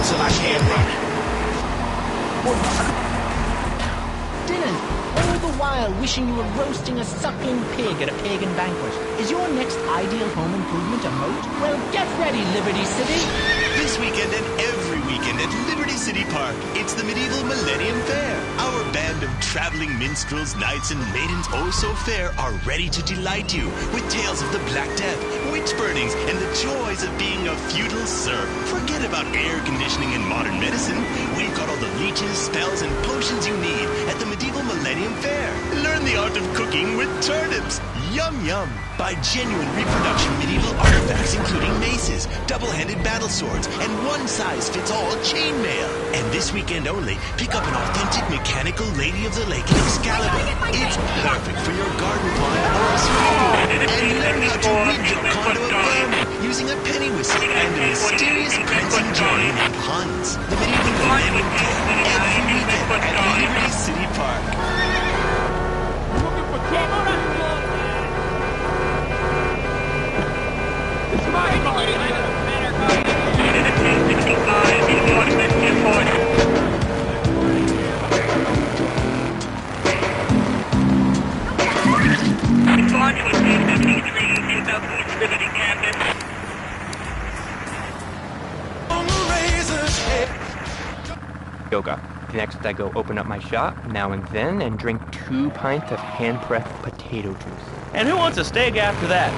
till I can't run. Dylan, all the while wishing you were roasting a suckling pig at a pagan banquet. Is your next ideal home improvement a moat? Well, get ready, Liberty City! This weekend and every weekend at Liberty City Park, it's the Medieval Millennium Fair. Our band of traveling minstrels, knights, and maidens oh so fair are ready to delight you with tales of the Black Death, witch burnings, and the joys of being a feudal serf. Forget about air conditioning and modern medicine. We've got all the leeches, spells, and potions you need at the Medieval Millennium Fair. Learn the art of cooking with turnips. Yum yum. Buy genuine reproduction medieval artifacts including maces, double-handed battle swords, and one-size-fits-all chainmail. And this weekend only, pick up an authentic mechanical Lady of the Lake in Excalibur. It's perfect for your garden pond or a swimming pool. And learn how to rid your condo of vermin using a penny whistle and a mysterious prancing journey named Hans. The Medieval Millennium Fair, every weekend at Liberty City Park. Yoga. Next, I go open up my shop now and then and drink 2 pints of hand-pressed potato juice. And who wants a steak after that?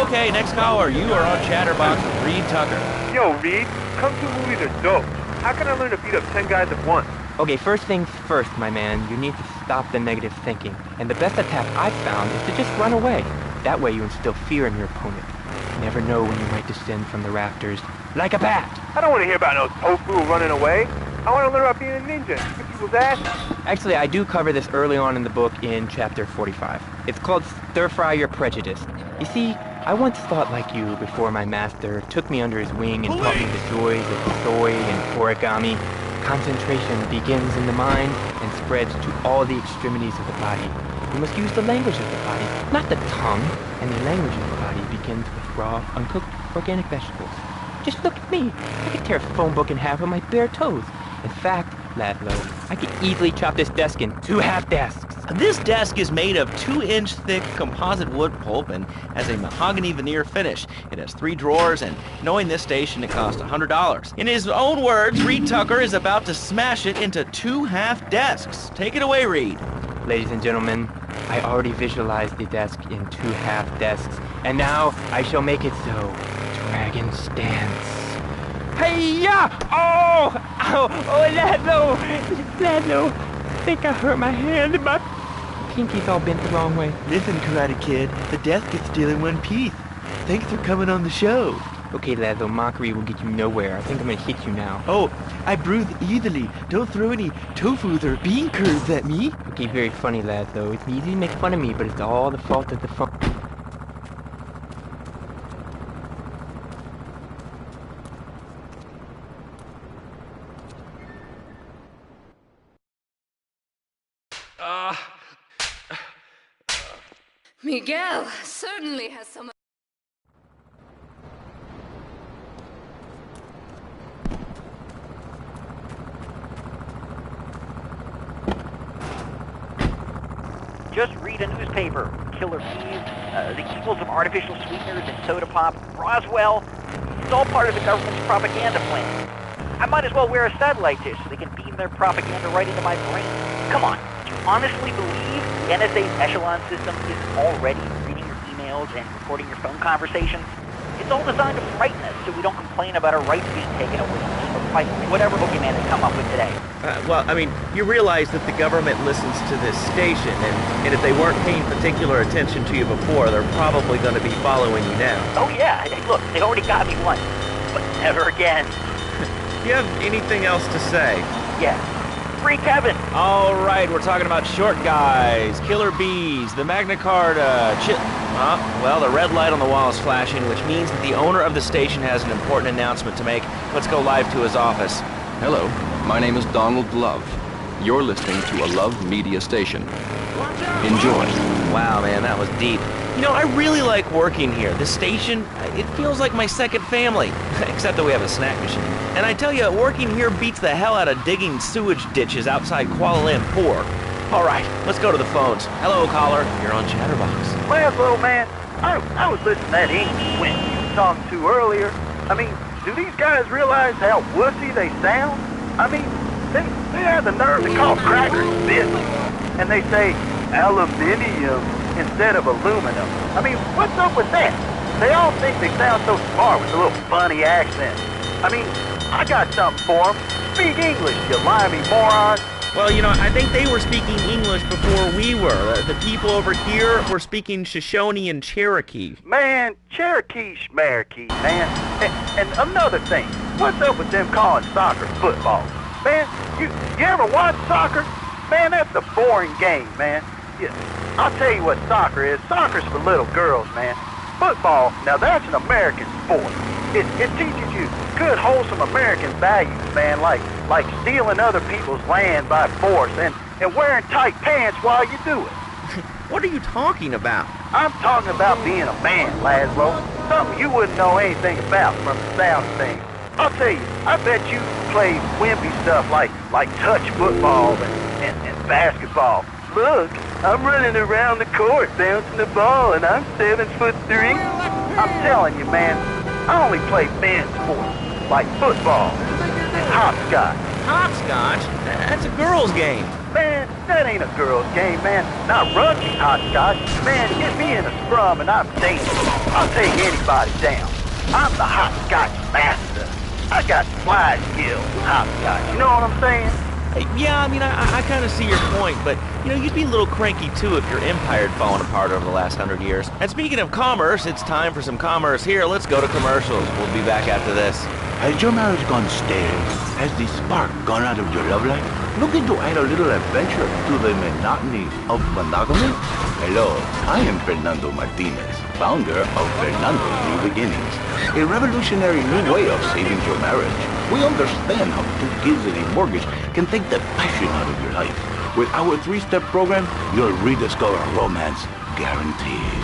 Okay, next caller, you are on Chatterbox with Reed Tucker. Yo, Reed, Kung Fu movies are dope. How can I learn to beat up 10 guys at once? Okay, first things first, my man. You need to stop the negative thinking. And the best attack I've found is to just run away. That way you instill fear in your opponent. You never know when you might descend from the rafters like a bat. I don't want to hear about no tofu running away. I want to learn about being a ninja. Kick people's ass. Actually, I do cover this early on in the book in chapter 45. It's called Stir Fry Your Prejudice. You see, I once thought like you before my master took me under his wing and taught me the joys of soy and origami. Concentration begins in the mind and spreads to all the extremities of the body. You must use the language of the body, not the tongue. And the language of the body begins with raw, uncooked, organic vegetables. Just look at me. I could tear a phone book in half with my bare toes. In fact, Laszlo, I could easily chop this desk in 2 half desks. This desk is made of 2-inch thick composite wood pulp and has a mahogany veneer finish. It has 3 drawers, and knowing this station, it cost $100. In his own words, Reed Tucker is about to smash it into 2 half desks. Take it away, Reed. Ladies and gentlemen, I already visualized the desk in 2 half desks, and now I shall make it so. Dragon stance. Hey-ya! Oh! Ow! Oh, Laszlo! Laszlo! I think I hurt my hand and my pinky's all bent the wrong way. Listen, Karate Kid, the desk is still in one piece. Thanks for coming on the show. Okay, Laszlo, mockery will get you nowhere. I think I'm gonna hit you now. Oh, I breathe easily. Don't throw any tofus or bean curds at me. Okay, very funny, Laszlo. It's easy to make fun of me, but it's all the fault of the fun. Miguel certainly has some... Just read a newspaper. Killer bees, the evils of artificial sweeteners and soda pop, Roswell. It's all part of the government's propaganda plan. I might as well wear a satellite dish so they can beam their propaganda right into my brain. Come on, do you honestly believe the NSA's echelon system is already reading your emails and recording your phone conversations? It's all designed to frighten us so we don't complain about our rights being taken away or fight whatever boogeyman has come up with today. Well, I mean, you realize that the government listens to this station, and if they weren't paying particular attention to you before, they're probably going to be following you now. Oh yeah, look, they already got me once, but never again. Do you have anything else to say? Yeah. Free Kevin! All right, we're talking about short guys, killer bees, the Magna Carta, well, the red light on the wall is flashing, which means that the owner of the station has an important announcement to make. Let's go live to his office. Hello, my name is Donald Love. You're listening to a Love Media station. Enjoy. Wow, man, that was deep. You know, I really like working here. This station, it feels like my second family. Except that we have a snack machine. And I tell you, working here beats the hell out of digging sewage ditches outside Kuala Lumpur. All right, let's go to the phones. Hello, caller. You're on Chatterbox. Well, little man, I was listening to that English when you were talking to earlier. I mean, do these guys realize how wussy they sound? I mean, they have the nerve to call crackers biscuits, and they say aluminium instead of aluminum. I mean, what's up with that? They all think they sound so smart with a little funny accent. I mean, I got something for them. Speak English, you limey moron. Well, you know, I think they were speaking English before we were. The people over here were speaking Shoshone and Cherokee. Man, Cherokee schmarokee, man. And another thing, what's up with them calling soccer football? Man, you ever watch soccer? Man, that's a boring game, man. Yeah, I'll tell you what soccer is. Soccer's for little girls, man. Football, now that's an American sport. It teaches you good, wholesome American values, man, like stealing other people's land by force and wearing tight pants while you do it. What are you talking about? I'm talking about being a man, Laszlo. Something you wouldn't know anything about from the sound of things. I'll tell you, I bet you play wimpy stuff like touch football and basketball. Look, I'm running around the court bouncing the ball and I'm 7'3". I'm telling you, man, I only play men's sports, like football and hopscotch. Hopscotch? That's a girl's game. Man, that ain't a girl's game, man. Not rugby hopscotch. Man, get me in a scrum and I'm dangerous. I'll take anybody down. I'm the hopscotch master. I got slide skills in hopscotch. You know what I'm saying? Yeah, I mean, I kind of see your point, but, you know, you'd be a little cranky, too, if your empire had fallen apart over the last 100 years. And speaking of commerce, it's time for some commerce here. Let's go to commercials. We'll be back after this. Has your marriage gone stale? Has the spark gone out of your love life? Looking to add a little adventure to the monotony of monogamy? Hello, I am Fernando Martinez, founder of Fernando's New Beginnings, a revolutionary new way of saving your marriage. We understand how 2 kids and a mortgage can take the passion out of your life. With our 3-step program, you'll rediscover romance guaranteed.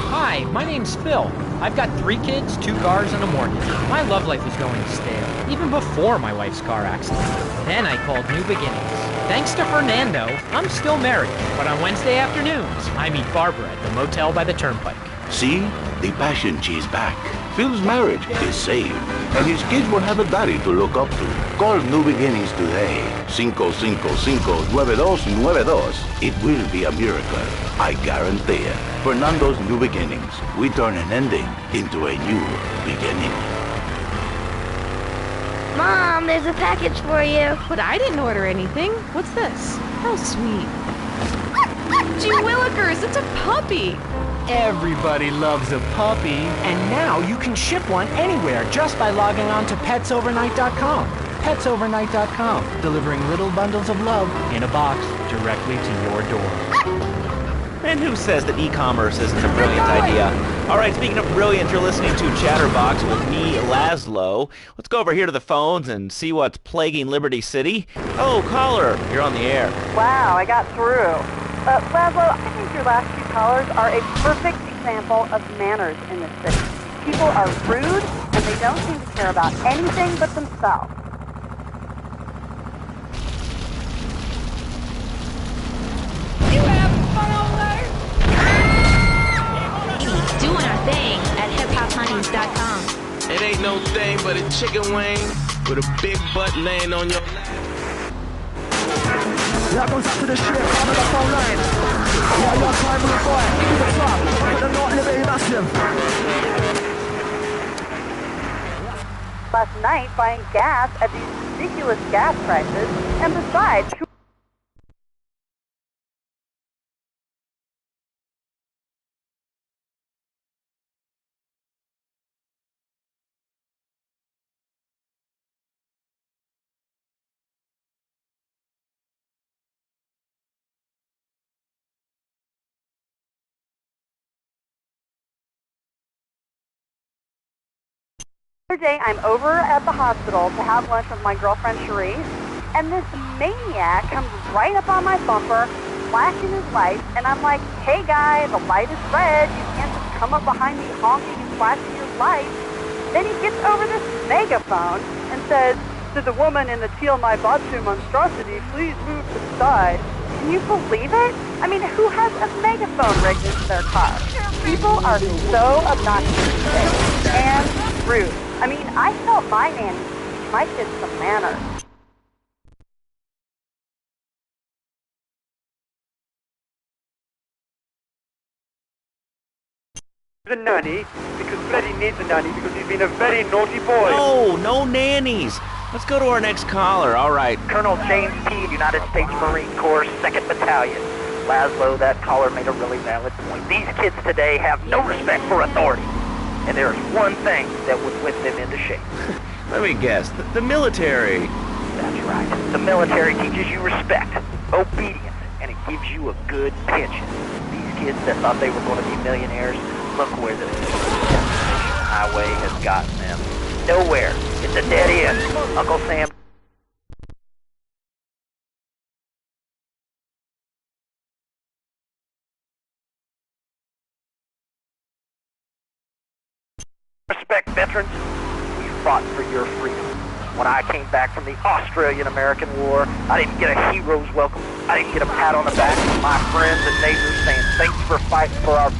Hi, my name's Phil. I've got 3 kids, 2 cars, and a mortgage. My love life was going stale, even before my wife's car accident. Then I called New Beginnings. Thanks to Fernando, I'm still married, but on Wednesday afternoons, I meet Barbara at the motel by the turnpike. See? The passion she's back. Phil's marriage is saved, and his kids will have a daddy to look up to. Call New Beginnings today. 555-9292. It will be a miracle. I guarantee it. Fernando's New Beginnings. We turn an ending into a new beginning. Mom, there's a package for you. But I didn't order anything. What's this? How sweet. Gee willikers, it's a puppy. Everybody loves a puppy. And now you can ship one anywhere just by logging on to petsovernight.com. Petsovernight.com, delivering little bundles of love in a box directly to your door. And who says that e-commerce isn't a brilliant idea? All right, speaking of brilliant, you're listening to Chatterbox with me, Laszlo. Let's go over here to the phones and see what's plaguing Liberty City. Oh, caller, you're on the air. Wow, I got through. Laszlo, I think your last 2 callers are a perfect example of manners in this city. People are rude, and they don't seem to care about anything but themselves. You have fun over there? Doing our thing at hiphophoneys.com. It ain't no thing but a chicken wing with a big butt laying on your lap. Yeah, goes up to the ship, on the phone line. Yeah, you're time with the boy. Give me the top. But I'm not Liberty Massive. Last night, buying gas at these ridiculous gas prices, and besides, Day, I'm over at the hospital to have lunch with my girlfriend Cherie, and this maniac comes right up on my bumper, flashing his lights, and I'm like, hey guy, the light is red, you can't just come up behind me honking and flashing your lights. Then he gets over this megaphone and says, to the woman in the teal my batu monstrosity, please move to the side. Can you believe it? I mean, who has a megaphone rigged into their car? People are so obnoxious today. And rude. I mean, I felt my nanny teach my kids some manners. The nanny, because Freddy needs a nanny because he's been a very naughty boy. No, no nannies. Let's go to our next caller. All right. Colonel James P., United States Marine Corps, 2nd Battalion. Laszlo, that caller made a really valid point. These kids today have no respect for authority. And there's one thing that would whip them into shape. Let me guess. The military. That's right. The military teaches you respect, obedience, and it gives you a good pension. These kids that thought they were going to be millionaires, look where the highway has gotten them. Nowhere. It's a dead end. Uncle Sam. Respect veterans. We fought for your freedom. When I came back from the Australian-American War, I didn't get a hero's welcome. I didn't get a pat on the back from my friends and neighbors saying thanks for fighting for our...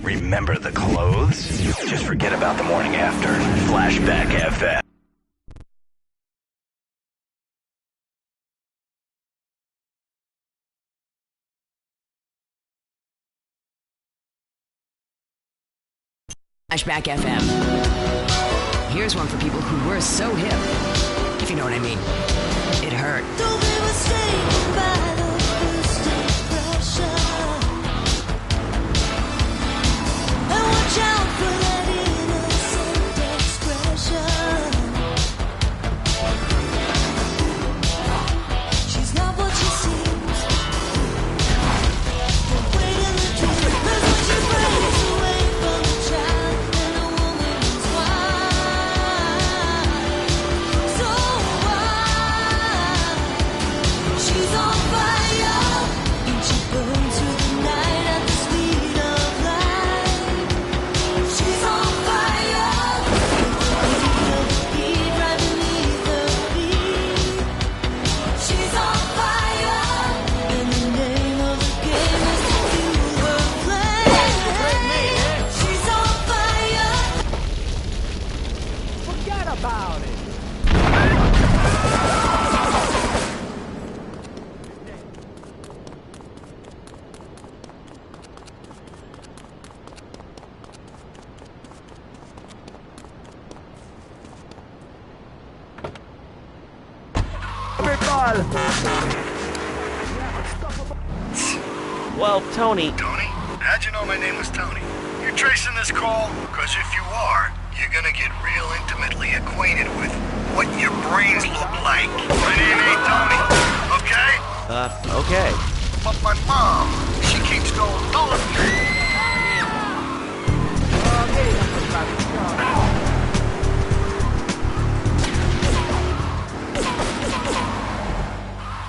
Remember the clothes? Just forget about the morning after. Flashback FM. Flashback FM. Here's one for people who were so hip, if you know what I mean. It hurt. Don't be mistaken by the first impression. And watch out for that innocent expression. She's not what she seems. The weight in the dream is what she brings away from the child in a woman's wife. So why? She's on fire, and she burns through the night at the speed of light. She's on fire, with the beat of the beat right beneath her feet. She's on fire, and the name of the game is to fuel her flame. She's on fire. Forget about it. Well, Tony. Tony? How'd you know my name was Tony? You're tracing this call? Because if you are, you're gonna get real intimately acquainted with what your brains look like. My name ain't Tony, okay? Okay. But my mom, she keeps going on.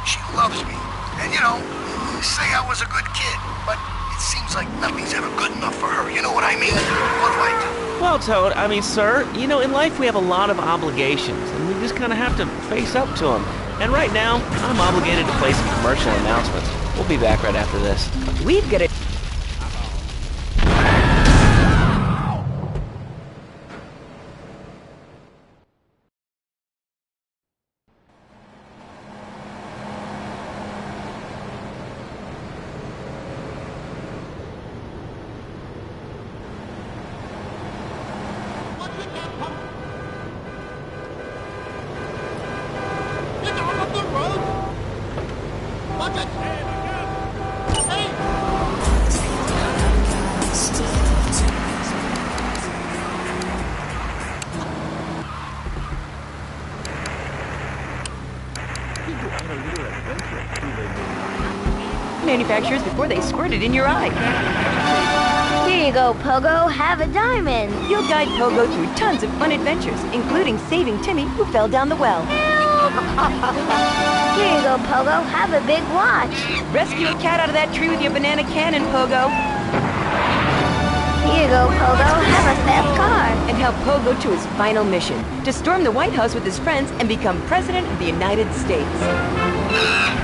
She loves me. And you know, say I was a good kid, but it seems like nothing's ever good enough for her. You know what I mean? What do I do? Well, Toad, I mean, sir, you know, in life we have a lot of obligations, and we just kind of have to face up to them. And right now, I'm obligated to play some commercial announcements. We'll be back right after this. We've got it. adventurous do they make? Manufacturers before they squirt it in your eye. Here you go, Pogo. Have a diamond. You'll guide Pogo through tons of fun adventures, including saving Timmy, who fell down the well. Here you go, Pogo. Have a big watch. Rescue a cat out of that tree with your banana cannon, Pogo. Here you go, Pogo. Have a fast car. And help Pogo to his final mission, to storm the White House with his friends and become President of the United States.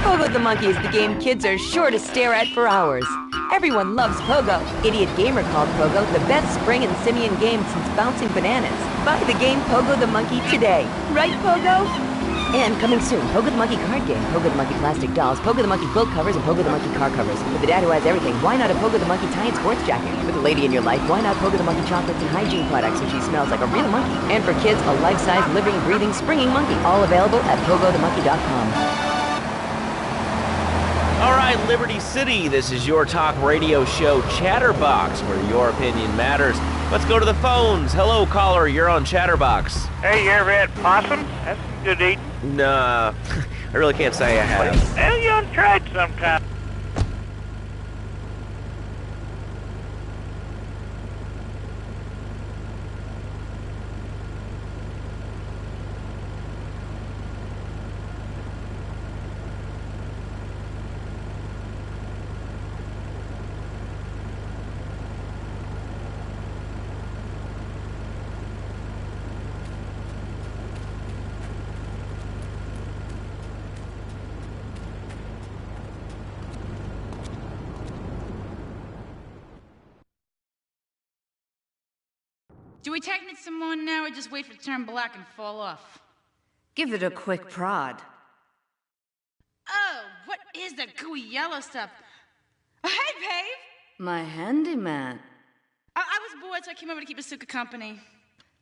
Pogo the Monkey is the game kids are sure to stare at for hours. Everyone loves Pogo. Idiot Gamer called Pogo the best spring and simian game since bouncing bananas. Buy the game Pogo the Monkey today. Right, Pogo? And coming soon, Pogo the Monkey card game, Pogo the Monkey plastic dolls, Pogo the Monkey quilt covers, and Pogo the Monkey car covers. With a dad who has everything, why not a Pogo the Monkey tie and sports jacket? With a lady in your life, why not Pogo the Monkey chocolates and hygiene products so she smells like a real monkey? And for kids, a life-size, living, breathing, springing monkey. All available at pogothemonkey.com. All right, Liberty City, this is your talk radio show Chatterbox, where your opinion matters. Let's go to the phones. Hello, caller, you're on Chatterbox. Hey, you ever had possum? That's good eating. Nah, I really can't say I have. Well, you done tried sometime. Do we technic some more now or just wait for it to turn black and fall off? Give it a quick prod. Oh, what is that gooey yellow stuff? Oh, hey, babe! My handyman. I was bored, so I came over to keep Asuka company.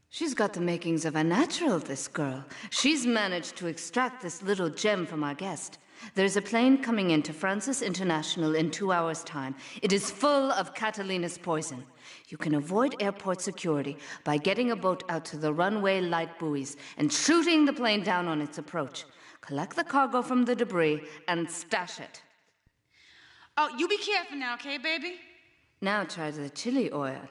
She's got the makings of a natural, this girl. She's managed to extract this little gem from our guest. There's a plane coming into Francis International in 2 hours' time. It is full of Catalina's poison. You can avoid airport security by getting a boat out to the runway light buoys and shooting the plane down on its approach. Collect the cargo from the debris and stash it. Oh, you be careful now, okay, baby? Now try the chili oil.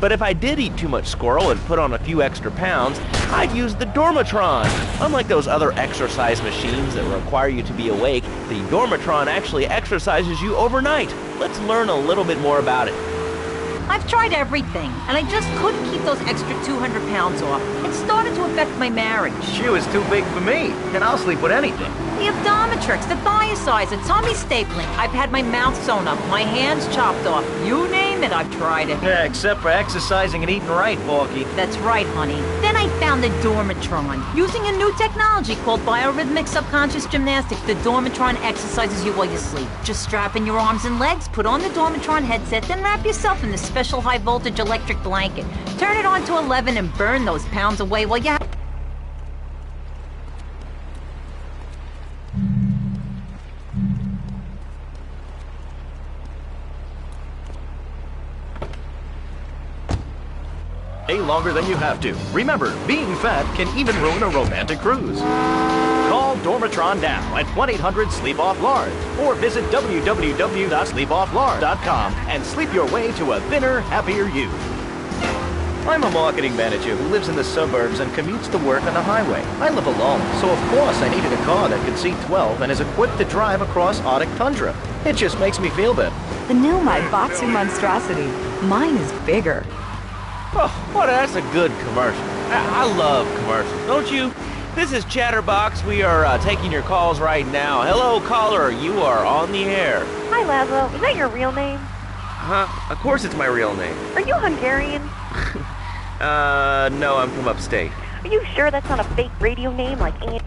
But if I did eat too much squirrel and put on a few extra pounds, I'd use the Dormatron. Unlike those other exercise machines that require you to be awake, the Dormatron actually exercises you overnight. Let's learn a little bit more about it. I've tried everything, and I just couldn't keep those extra 200 pounds off. It started to affect my marriage. She was too big for me, and I'll sleep with anything. The Abdometrix, the Thiasize, the tummy stapling. I've had my mouth sewn up, my hands chopped off. You name it, I've tried it. Yeah, except for exercising and eating right, Porky. That's right, honey. Then I found the Dormatron. Using a new technology called biorhythmic subconscious gymnastics, the Dormatron exercises you while you sleep. Just strap in your arms and legs, put on the Dormatron headset, then wrap yourself in the special high-voltage electric blanket. Turn it on to 11 and burn those pounds away while you... Stay longer than you have to. Remember, being fat can even ruin a romantic cruise. Call Dormatron now at 1-800-SLEEP-OFF-LARGE or visit www.sleepofflarge.com and sleep your way to a thinner, happier you. I'm a marketing manager who lives in the suburbs and commutes to work on the highway. I live alone, so of course I needed a car that could seat 12 and is equipped to drive across Arctic tundra. It just makes me feel better. The new My Boxer Monstrosity. Mine is bigger. Oh, well, that's a good commercial. I love commercials, don't you? This is Chatterbox. We are taking your calls right now. Hello, caller. You are on the air. Hi, Laszlo. Is that your real name? Huh? Of course it's my real name. Are you Hungarian? No, I'm from upstate. Are you sure that's not a fake radio name like Andy?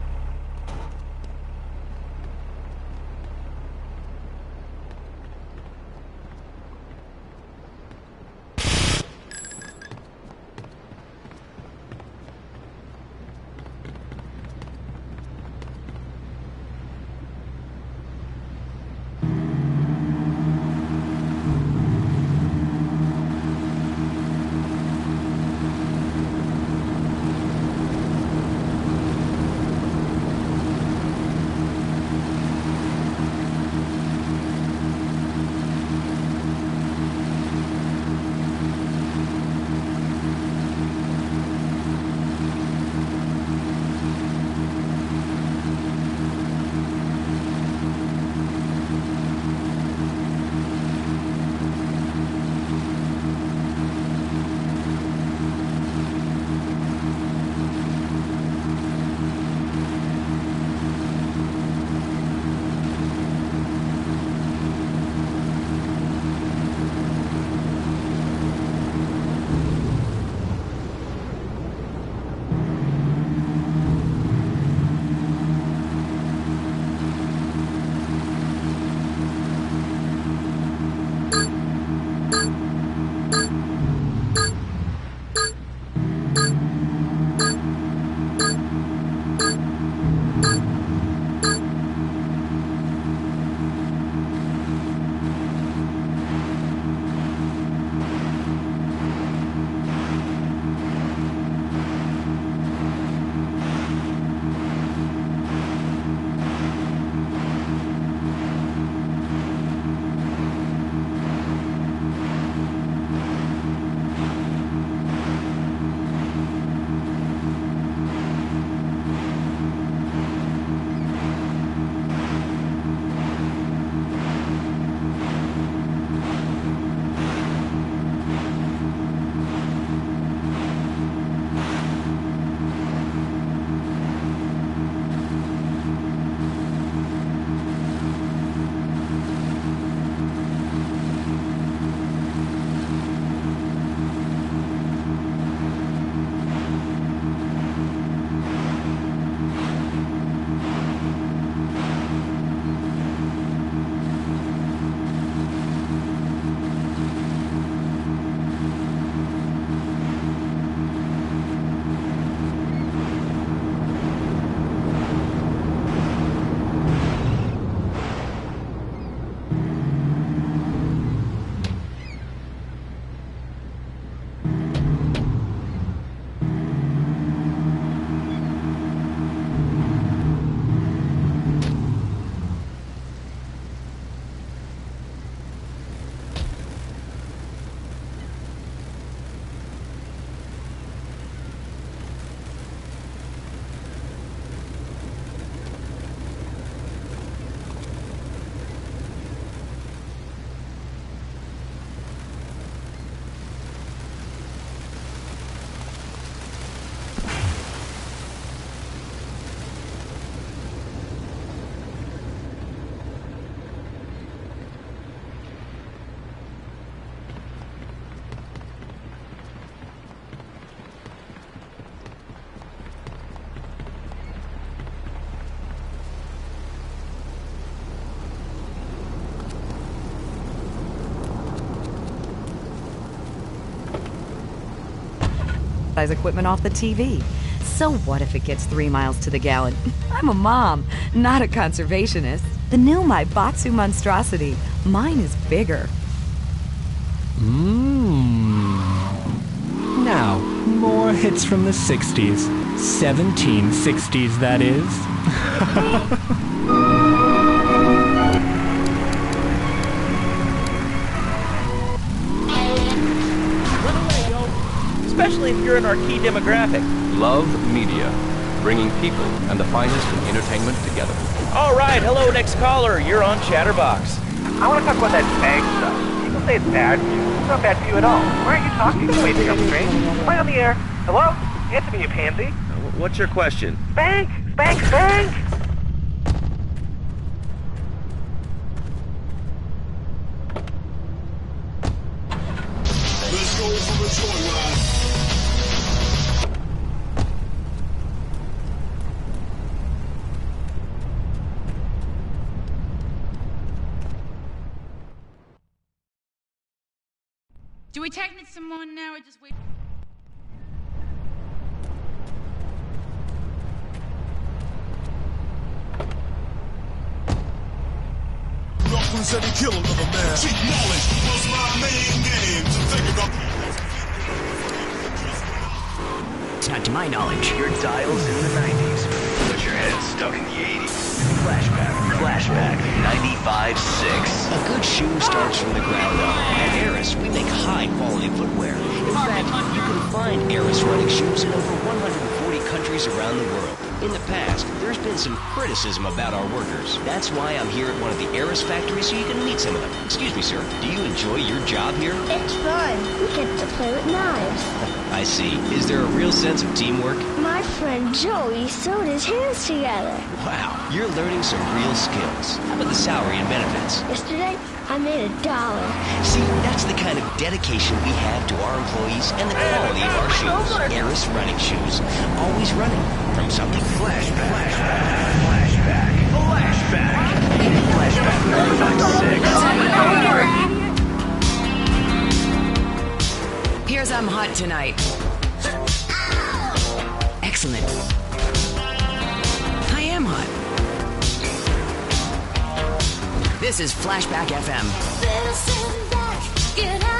exercise equipment off the TV. So what if it gets 3 miles to the gallon? I'm a mom, not a conservationist. The new Maibatsu monstrosity. Mine is bigger. Now, more hits from the 60s. 1760s, that is. Especially if you're in our key demographic. Love Media, bringing people and the finest in entertainment together. All right, hello, next caller. You're on Chatterbox. I want to talk about that bag stuff. People say it's bad for you. It's not bad for you at all. Why aren't you talking to me? Think I'm strange? Am I on the air? Hello? Answer me, you pansy. What's your question? Bank! Bank! Bank! Let's go for a joyride. Do we technically someone now or just wait? Representing killer of a man. Cheap knowledge was my main game. To think about. It's not to my knowledge. Your dial's in the 90s, but your head's stuck in the 80s. Flashback, 95.6. A good shoe starts from the ground up. At Eris, we make high-quality footwear. In fact, you can find Eris running shoes in over 140 countries around the world. In the past, there's been some criticism about our workers. That's why I'm here at one of the Eris factories so you can meet some of them. Excuse me, sir. Do you enjoy your job here? It's fun. We get to play with knives. I see. Is there a real sense of teamwork? My friend Joey sewed his hands together. Wow, you're learning some real skills. How about the salary and benefits? Yesterday, I made $1. See, that's the kind of dedication we have to our employees and the quality of our shoes. Eris running shoes. Always running from something. Flashback. Here's I'm hot tonight. Excellent. I am hot. This is Flashback FM. Get out.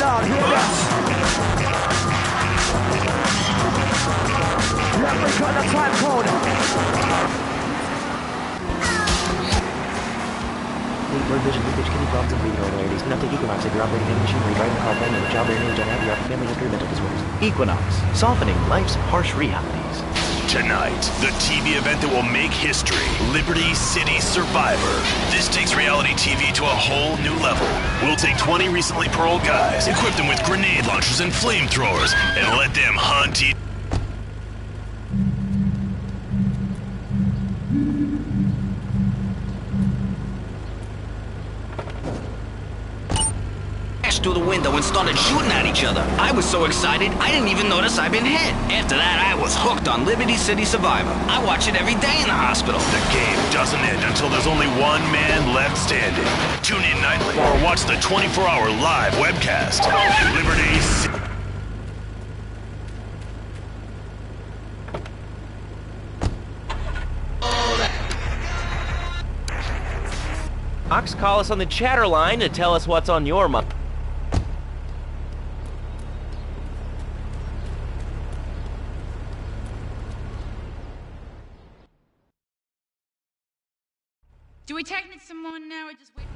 right now, hear this. Let me cut the time code. Bird vision, leakage, kidney problems, and breathing irregularities. Nothing Equinox if you're operating any machinery, driving a car, planning a job, or any don't have your family history of mental disorders. Equinox, softening life's harsh realities. Tonight, the TV event that will make history, Liberty City Survivor. This takes reality TV to a whole new level. We'll take 20 recently paroled guys, equip them with grenade launchers and flamethrowers, and let them hunt each through the window and started shooting at each other. I was so excited, I didn't even notice I'd been hit. After that, I was hooked on Liberty City Survivor. I watch it every day in the hospital. The game doesn't end until there's only one man left standing. Tune in nightly or watch the 24-hour live webcast. Liberty City. Ox, call us on the chatter line to tell us what's on your mind. Do we technic someone now or just wait?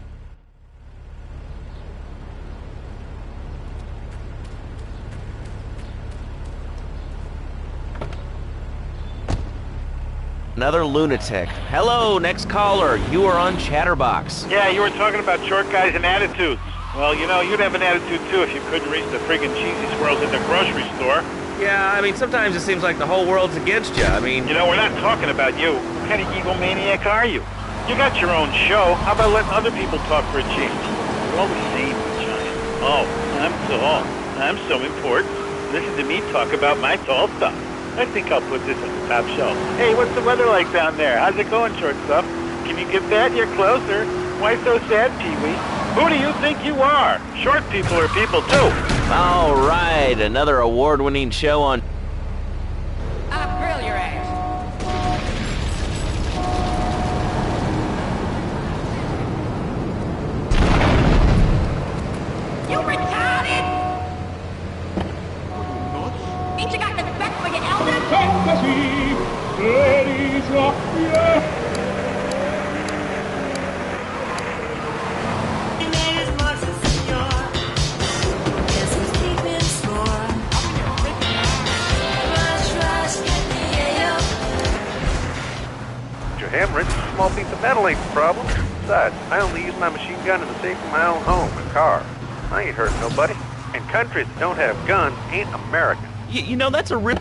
Another lunatic. Hello, next caller. You are on Chatterbox. Yeah, you were talking about short guys and attitudes. Well, you know, you'd have an attitude too if you couldn't reach the friggin' cheesy swirls in the grocery store. Yeah, I mean, sometimes it seems like the whole world's against you. I mean... You know, we're not talking about you. What kind of egomaniac are you? You got your own show. How about letting other people talk for a change? You're all the same, giant. Oh, I'm tall. I'm so important. Listen to me talk about my tall stuff. I think I'll put this on the top shelf. Hey, what's the weather like down there? How's it going, short stuff? Can you get that? You're closer. Why so sad, Pee-wee? Who do you think you are? Short people are people, too. All right, another award-winning show on... I'll grill your ass. You retarded! Ain't you got respect for your elders? Hammer, it's a small piece of metal ain't the problem. Besides, I only use my machine gun in the safe of my own home and car. I ain't hurting nobody. And countries that don't have guns ain't American. You know, that's a rip...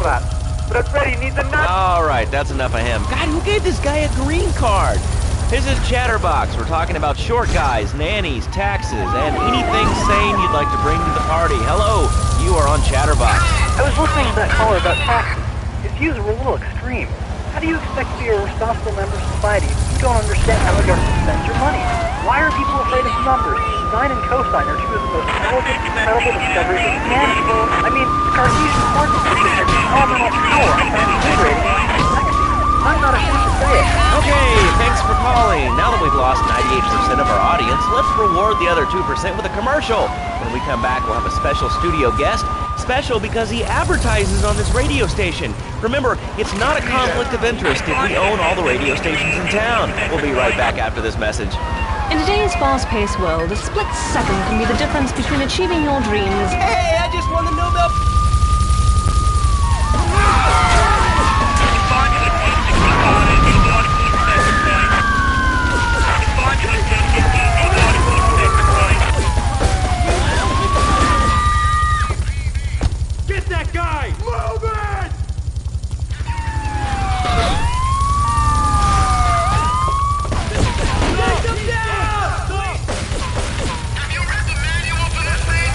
class. But I bet he needs a nut. All right, that's enough of him. God, who gave this guy a green card? This is Chatterbox. We're talking about short guys, nannies, taxes, and anything sane you'd like to bring to the party. Hello, you are on Chatterbox. I was listening to that caller about taxes. His views were a little extreme. How do you expect to be a responsible member of society if you don't understand how the government spends your money? Why are people afraid of numbers? Sine and cosine are two of the most elegant, incredible discoveries of humanity. I mean, the Cartesian coordinate system has phenomenal power. I find it liberating. I'm not ashamed to say it. Okay, thanks for calling. Now that we've lost 98% of our audience, let's reward the other 2% with a commercial. When we come back, we'll have a special studio guest. Special because he advertises on this radio station. Remember, it's not a conflict of interest if we own all the radio stations in town. We'll be right back after this message. In today's fast-paced world, a split second can be the difference between achieving your dreams. Hey, I just won the Nobel. Get that guy! Move it! Take him down! Have you read the manual for this thing?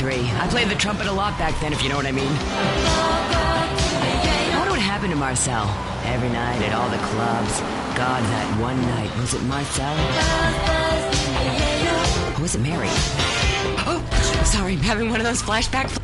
I played the trumpet a lot back then, if you know what I mean. I wonder what happened to Marcel. Every night at all the clubs. God, that one night. Was it Marcel? Or was it Mary? Oh, sorry, I'm having one of those flashbacks.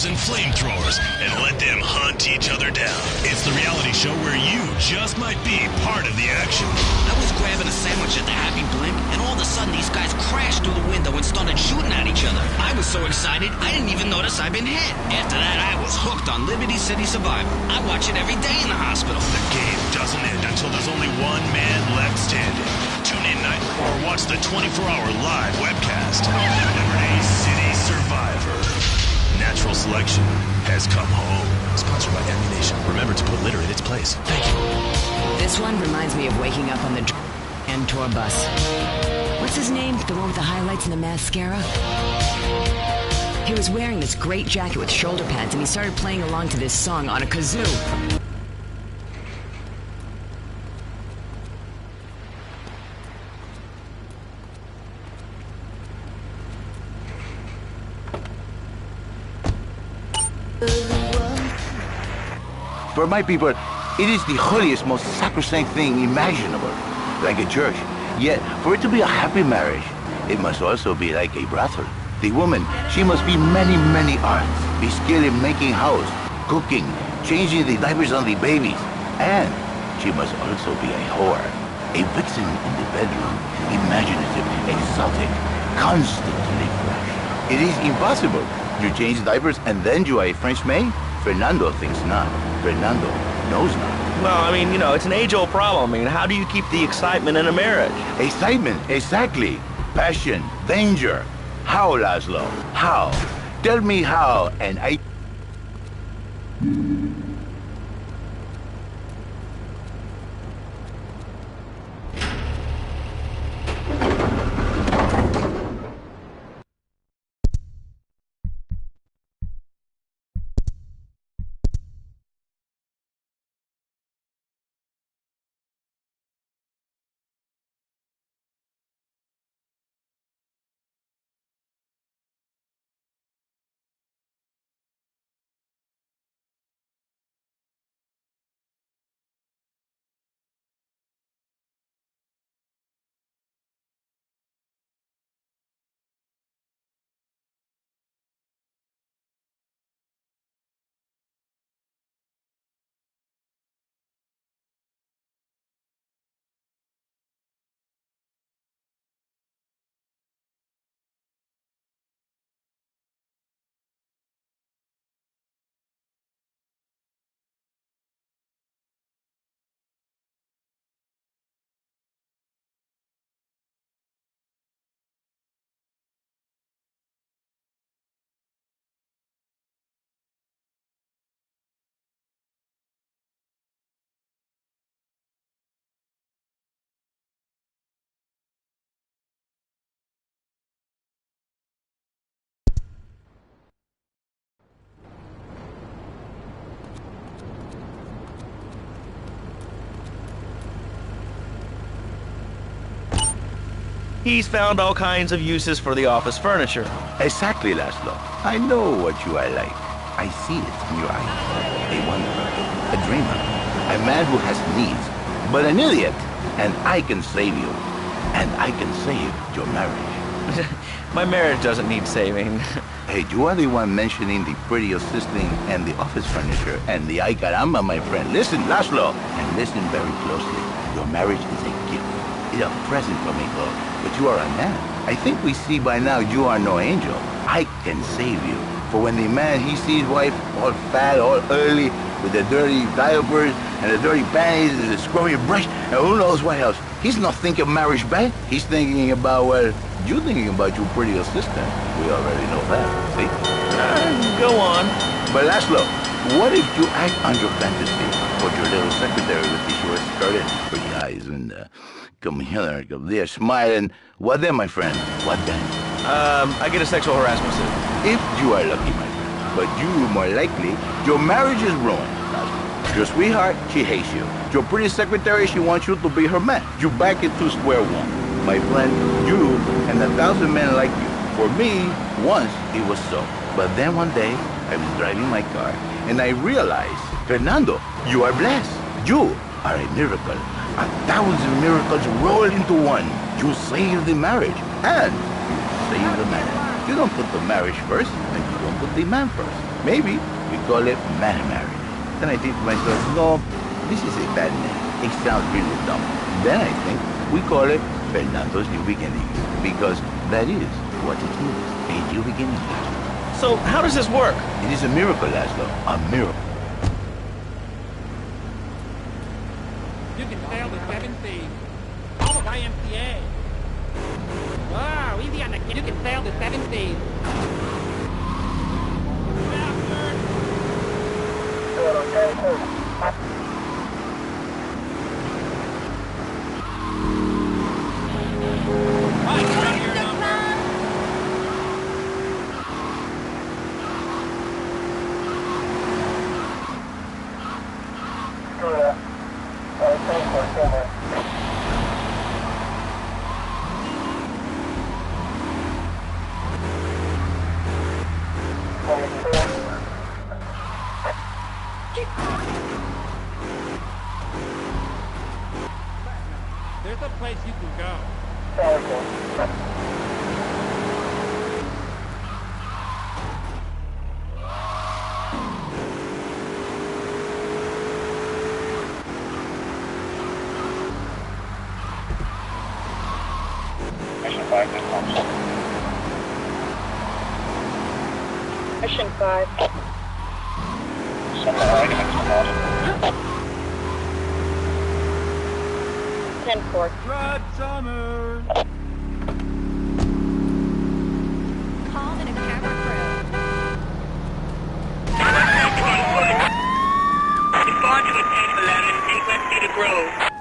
And flamethrowers and let them hunt each other down. It's the reality show where you just might be part of the action. I was grabbing a sandwich at the Happy Blimp, and all of a sudden these guys crashed through the window and started shooting at each other. I was so excited, I didn't even notice I'd been hit. After that, I was hooked on Liberty City Survivor. I watch it every day in the hospital. The game doesn't end until there's only one man left standing. Tune in nightly or watch the 24-hour live webcast. Liberty City Survivor. Now Natural selection has come home. Sponsored by Ammunition. Remember to put litter in its place. Thank you. This one reminds me of waking up on the and tour bus. What's his name? The one with the highlights and the mascara? He was wearing this great jacket with shoulder pads, and he started playing along to this song on a kazoo. For my people, it is the holiest, most sacrosanct thing imaginable, like a church. Yet, for it to be a happy marriage, it must also be like a brothel. The woman, she must be many, many arts, be skilled in making house, cooking, changing the diapers on the babies, and she must also be a whore, a vixen in the bedroom, imaginative, exotic, constantly fresh. It is impossible. You change diapers and then you are a French maid? Fernando thinks not. Fernando knows not. Well, I mean, you know, it's an age-old problem. I mean, how do you keep the excitement in a marriage? Excitement, exactly. Passion, danger. How, Laszlo? How? Tell me how, and I... He's found all kinds of uses for the office furniture. Exactly, Laszlo. I know what you are like. I see it in your eyes. A wanderer, a dreamer, a man who has needs, but an idiot. And I can save you. And I can save your marriage. My marriage doesn't need saving. Hey, you are the one mentioning the pretty assisting and the office furniture and the ay caramba, my friend. Listen, Laszlo, and listen very closely. Your marriage is a gift. It's a present from me, God. But you are a man. I think we see by now you are no angel. I can save you. For when the man, he sees wife all fat, all early, with the dirty diapers and the dirty panties and the scrubby brush, and who knows what else. He's not thinking of marriage back. He's thinking about, well, you thinking about your pretty assistant. We already know that, see? Go on. But Laszlo, what if you act on your fantasy? Put your little secretary with the short skirt and pretty eyes and come here, come there, smiling. What then, my friend? What then? I get a sexual harassment suit. If you are lucky, my friend. But you, more likely, your marriage is ruined. Your sweetheart, she hates you. Your pretty secretary, she wants you to be her man. You back it to square one. My friend, you and 1,000 men like you. For me, once it was so. But then one day, I was driving my car, and I realized, Fernando, you are blessed. You are a miracle. 1,000 miracles roll into one. You save the marriage, and you save the man. You don't put the marriage first, and you don't put the man first. Maybe we call it man marriage. Then I think to myself, no, this is a bad name. It sounds really dumb. Then I think we call it Fernando's New Beginning, because that is what it is, a new beginning. So how does this work? It is a miracle, Laszlo, a miracle. You can fail the 17. All of YMCA. Wow, easy on the kid. You can fail the 17. There's a place you can go. Mission 5. Ten four. Red Summer! Calm and a camera crew. Respond to a 1011 in West Cedar Grove.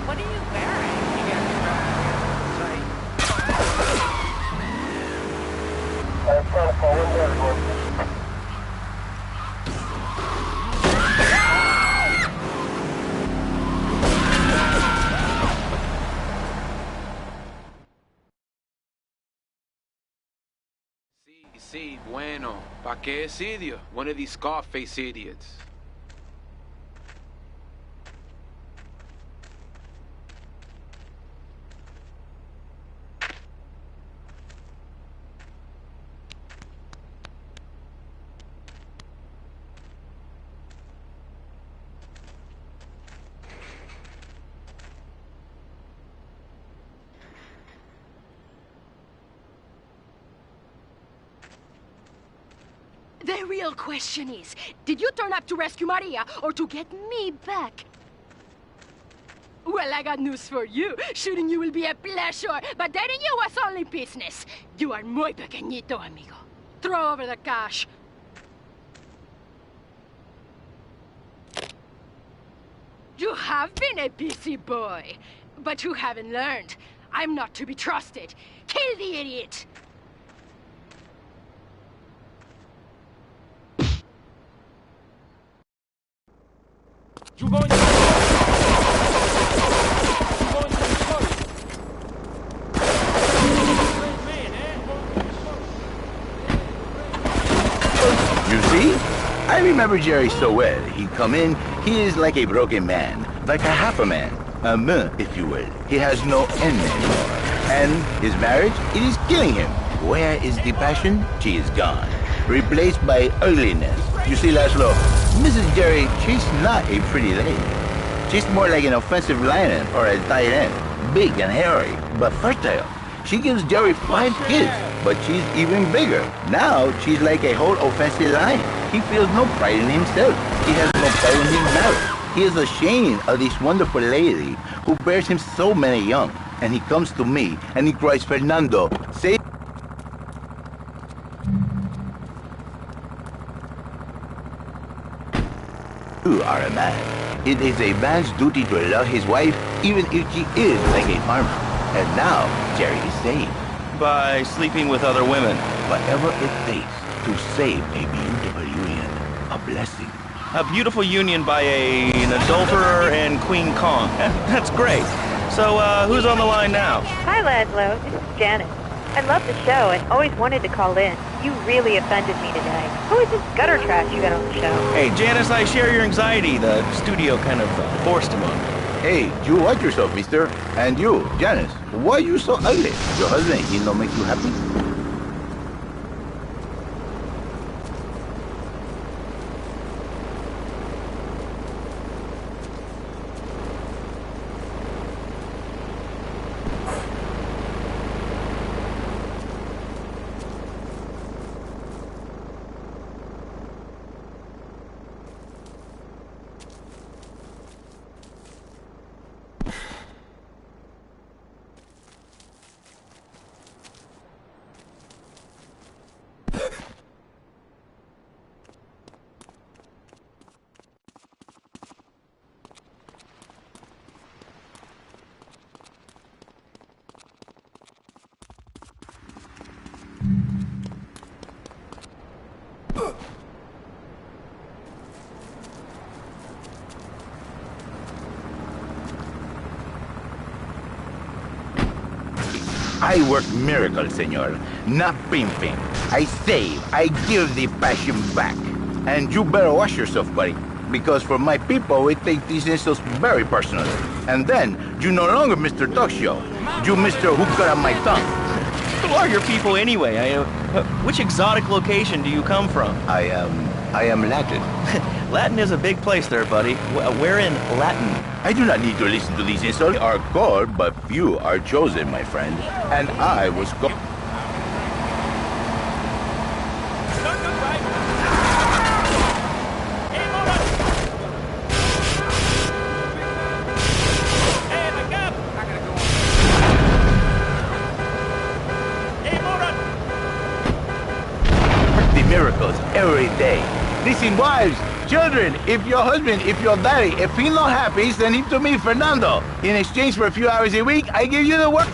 What are you wearing? Sí, bueno. ¿Pa qué es idiot? One of these Scarface idiots. The real question is, did you turn up to rescue Maria or to get me back? Well, I got news for you. Shooting you will be a pleasure, but dating you was only business. You are muy pequeñito, amigo. Throw over the cash. You have been a busy boy, but you haven't learned. I'm not to be trusted. Kill the idiot! You going to... You going to the story? You see? I remember Jerry so well. He'd come in, he is like a broken man, like a half a man. A man, if you will. He has no end anymore. And his marriage, it is killing him. Where is the passion? She is gone. Replaced by ugliness. You see, Laszlo, Mrs. Jerry, she's not a pretty lady. She's more like an offensive lion or a tight end. Big and hairy, but fertile. She gives Jerry 5 kids, but she's even bigger. Now, she's like a whole offensive lion. He feels no pride in himself. He has no pride in his marriage. He is ashamed of this wonderful lady who bears him so many young. And he comes to me and he cries, Fernando, save. You are a man. It is a man's duty to love his wife, even if she is like a farmer. And now, Jerry is saved. By sleeping with other women. Whatever it takes to save a beautiful union. A blessing. A beautiful union by an adulterer and Queen Kong. That's great. So, who's on the line now? Hi, Laszlo. This is Janet. I love the show and always wanted to call in. You really offended me today. Who is this gutter trash you got on the show? Hey, Janice, I share your anxiety. The studio kind of forced him on me. Hey, you watch yourself, mister. And you, Janice, why are you so ugly? Your husband, he don't make you happy? I work miracles, senor, not pimping. I save, I give the passion back. And you better watch yourself, buddy, because for my people, we take these insults very personally. And then, you no longer Mr. Talk Show. You Mr. Who Cut Out My Tongue. Who are your people anyway? Which exotic location do you come from? I am Latin. Latin is a big place there, buddy. Where in Latin? I do not need to listen to these insults. We are called, but few are chosen, my friend. And I was called. Miracles every day. This involves Children, if your husband, if your daddy, if he's not happy, send him to me, Fernando. In exchange for a few hours a week, I give you the work.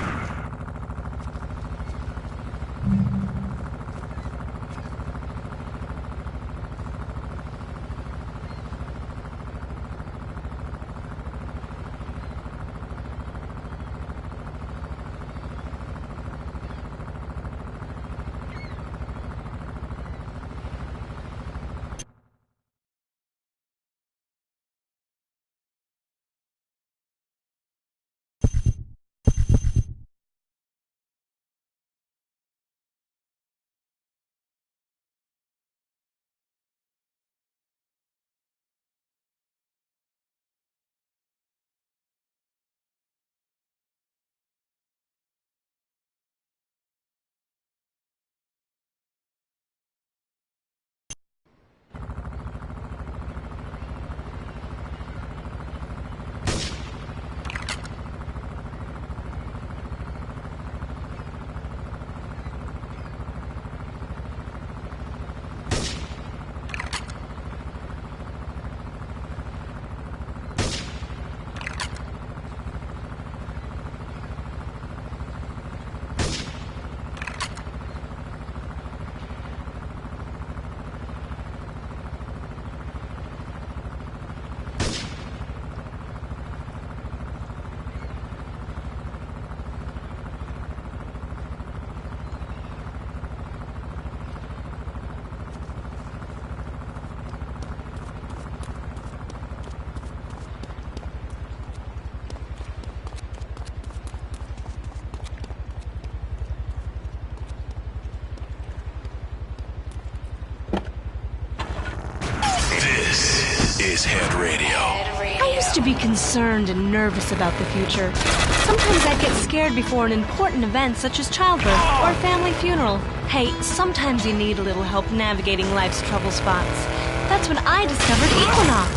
Is Head Radio. I used to be concerned and nervous about the future. Sometimes I'd get scared before an important event such as childbirth or a family funeral. Hey, sometimes you need a little help navigating life's trouble spots. That's when I discovered Equinox.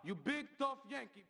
You big tough Yankee.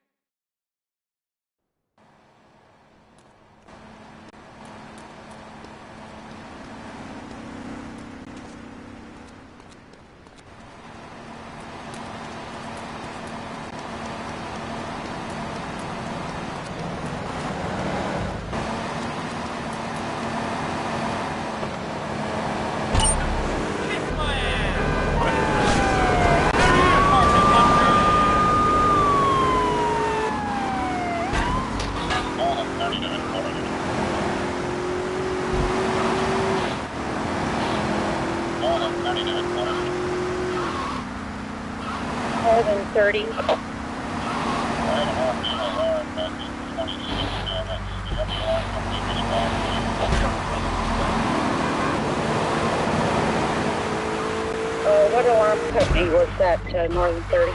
More than 30. What alarm company was that, more than 30?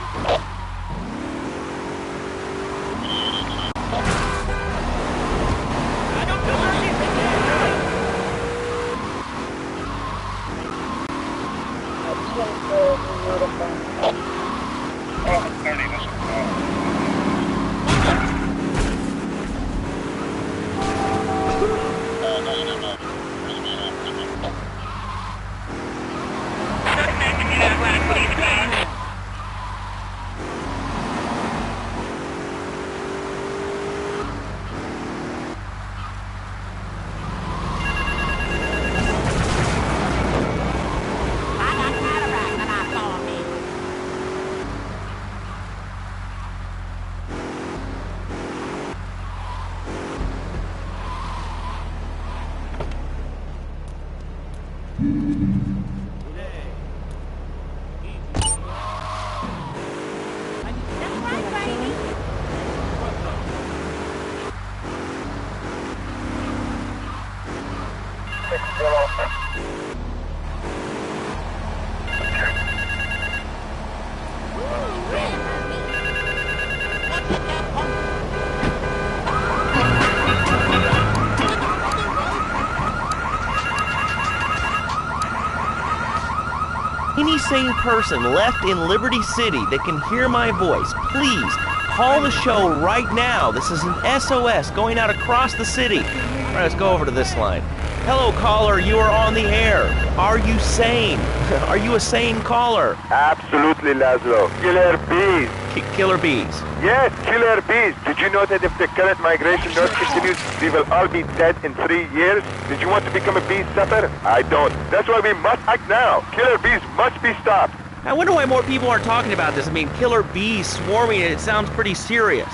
Any sane person left in Liberty City that can hear my voice, please call the show right now. This is an SOS going out across the city. All right, let's go over to this line. Hello, caller. You are on the air. Are you sane? Are you a sane caller? Absolutely, Laszlo. Killer bees. Killer bees. Yes, killer bees. Did you know that if the current migration north continues, we will all be dead in 3 years? Did you want to become a bee stopper? I don't. That's why we must act now. Killer bees must be stopped. I wonder why more people aren't talking about this. I mean, killer bees swarming, it sounds pretty serious.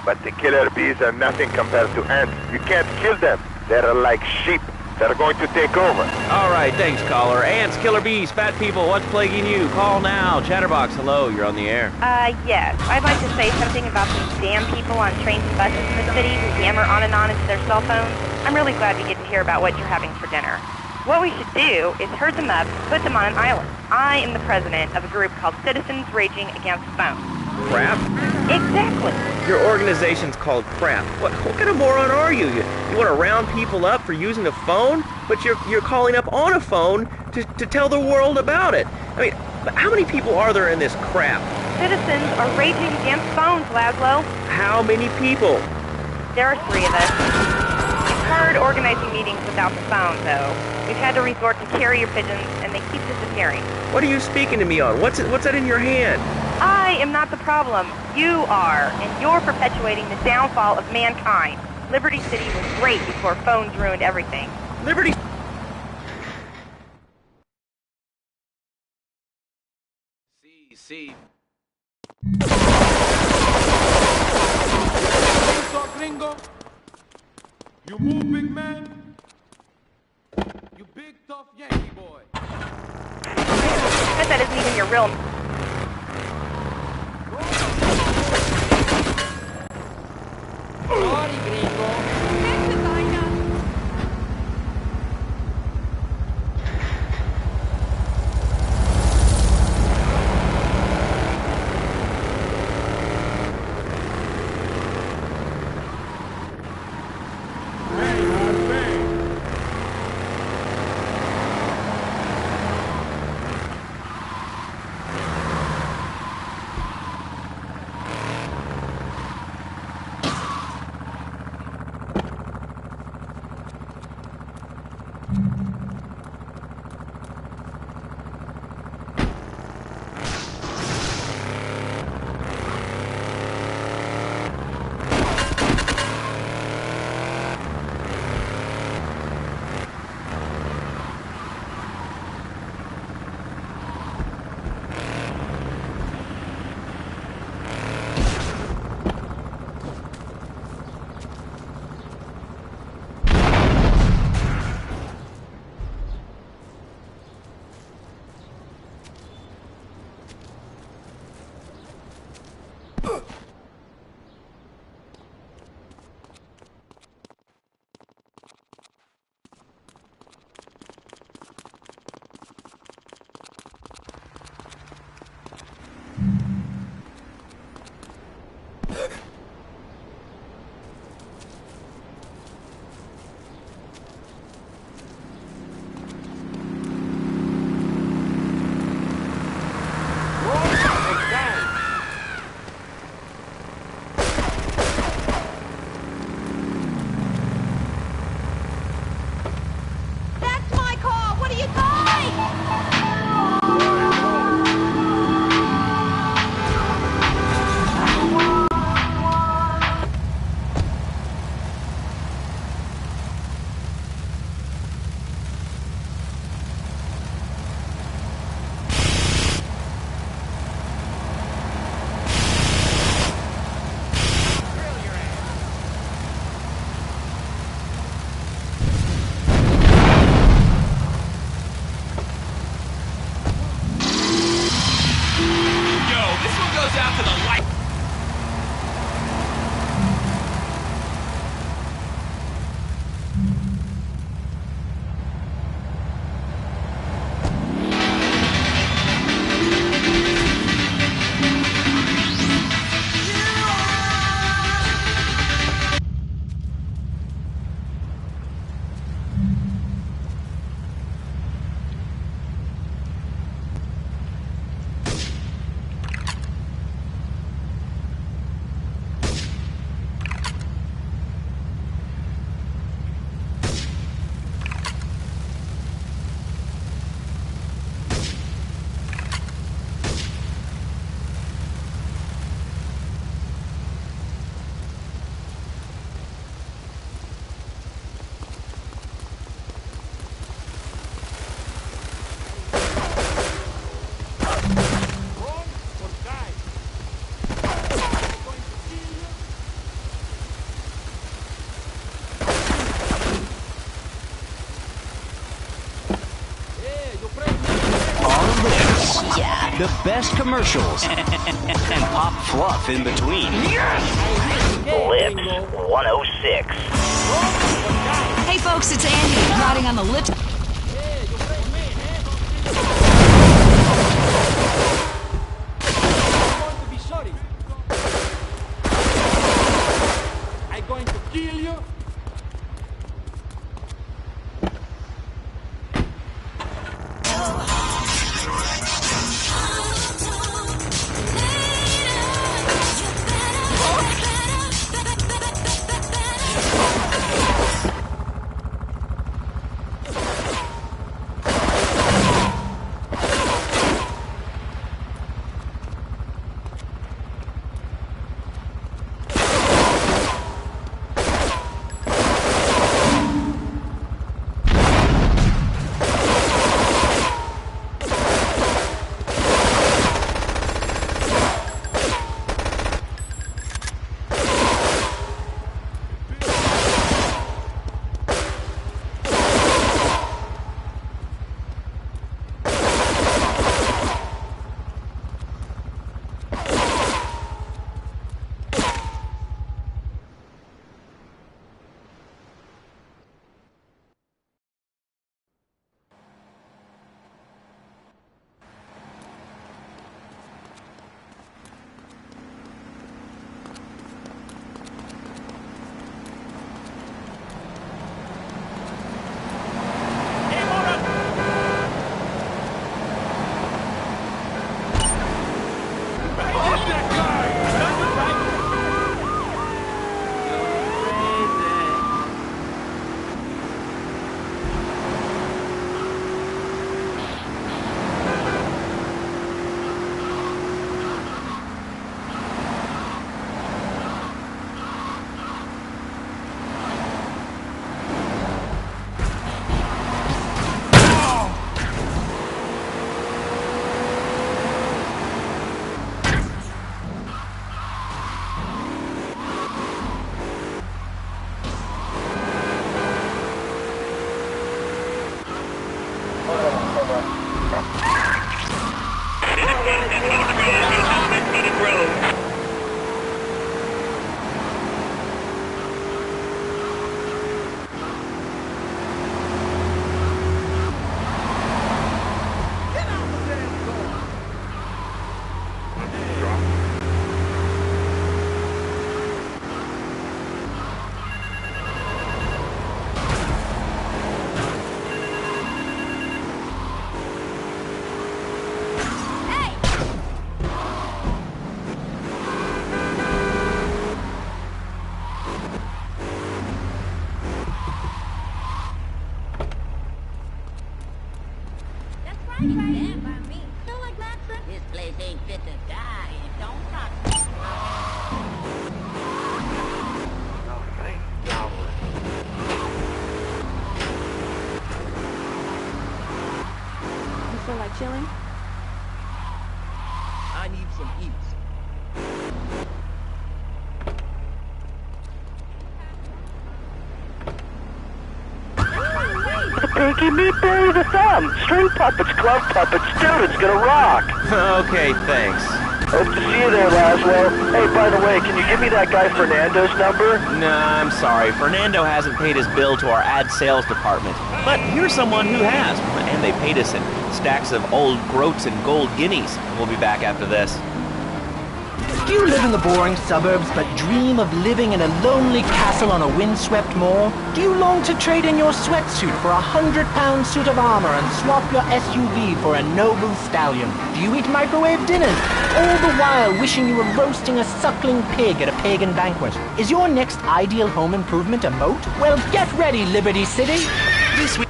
But the killer bees are nothing compared to ants. You can't kill them. They're like sheep. They're going to take over. All right, thanks, caller. Ants, killer bees, fat people, what's plaguing you? Call now. Chatterbox, hello, you're on the air. Yes. I'd like to say something about these damn people on trains and buses in the city who yammer on and on into their cell phones. I'm really glad we get to hear about what you're having for dinner. What we should do is herd them up, put them on an island. I am the president of a group called Citizens Raging Against Phones. Crap? Exactly. Your organization's called Crap. What kind of moron are you? You want to round people up for using a phone? But you're calling up on a phone to tell the world about it. I mean, how many people are there in this crap? Citizens are raging against phones, Laszlo. How many people? There are 3 of us. It's hard organizing meetings without the phone, though. We've had to resort to carrier pigeons, and they keep disappearing. What are you speaking to me on? What's that in your hand? I am not the problem. You are, and you're perpetuating the downfall of mankind. Liberty City was great before phones ruined everything. Liberty... See. Gringo? You move, big man? You big, tough Yankee boy. I bet that isn't even your real... Sorry, gringo. Yeah, the best commercials. And pop fluff in between. Lips 106. Hey folks, it's Andy, riding on the lips. I'm going to kill you. This place ain't fit to die. It don't rock. Oh, thank God. You feel like chilling? I need some eats. Pinky meatball the thumb. String puppets, glove puppets, dude, it's gonna rock. Okay, thanks. Hope to see you there, Laszlo. Hey, by the way, can you give me that guy Fernando's number? Nah, I'm sorry. Fernando hasn't paid his bill to our ad sales department. But here's someone who has, and they paid us in stacks of old groats and gold guineas. We'll be back after this. Do you live in the boring suburbs but dream of living in a lonely castle on a windswept moor? Do you long to trade in your sweatsuit for a £100 suit of armor and swap your SUV for a noble stallion? Do you eat microwave dinners, all the while wishing you were roasting a suckling pig at a pagan banquet? Is your next ideal home improvement a moat? Well, get ready, Liberty City! This week...